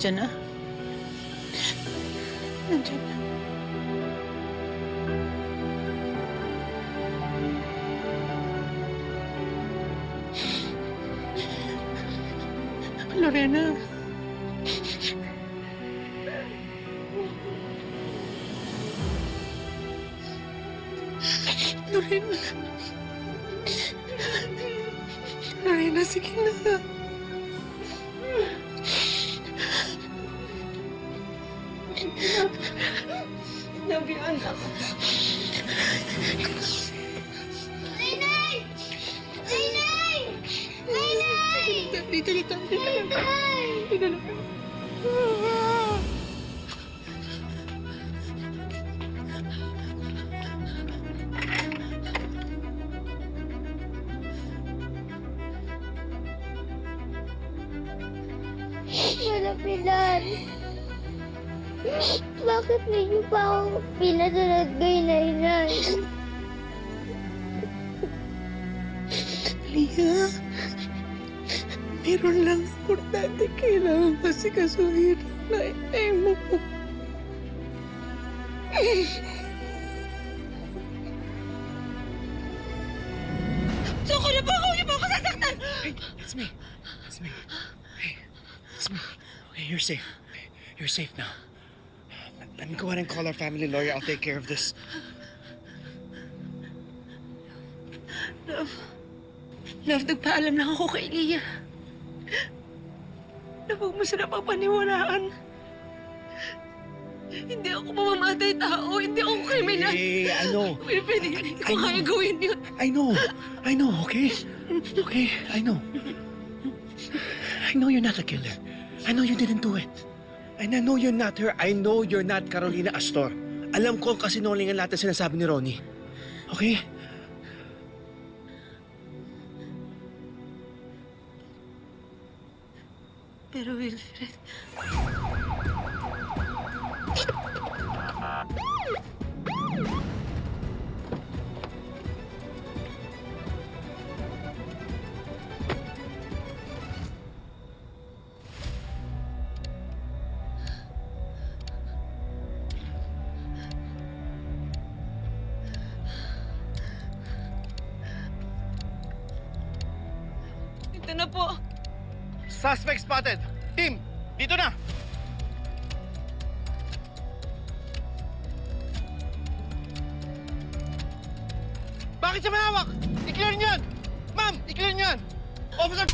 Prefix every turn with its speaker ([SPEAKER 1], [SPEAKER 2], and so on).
[SPEAKER 1] Nandiyan na. Nandiyan na. Lorena. Lorena. Lorena, sige na. Love you, anak.
[SPEAKER 2] Nainay! Nainay! Nainay!
[SPEAKER 1] Dito, dito.
[SPEAKER 2] Nainay!
[SPEAKER 1] Dito na.
[SPEAKER 2] Wala Pilar. Bakit ninyo pa ako pinadalad kay Nainay?
[SPEAKER 1] Lia, meron lang importante kailangan kasi kasuhin na inay mo. Soko na ba ako? Hindi mo ako sasaktan!
[SPEAKER 3] Hey, it's me. It's me. Hey, it's me. Okay, you're safe. You're safe now. Let me go ahead and call our family lawyer. I'll take care of this.
[SPEAKER 1] Love, nagpaalam lang ako kay Lia. Na huwag mo sila papaniwalaan. Hindi ako mamamatay tao. Hindi ako kriminal.
[SPEAKER 3] Hey, I know.
[SPEAKER 1] Pwede hindi ko kaya gawin yun.
[SPEAKER 3] I know, okay? Okay, I know. I know you're not a killer. I know you didn't do it. And I know you're not her. I know you're not Carolina Astor. Alam ko ang kasinungalingan lahat na sinasabi ni Ronnie. Okay?
[SPEAKER 1] Pero Wilfred... Ito na po.
[SPEAKER 3] Suspect spotted. Team, dito na. Bakit siya manawak? I-clear niyo yan! Ma'am, i-clear niyo yan! Officer...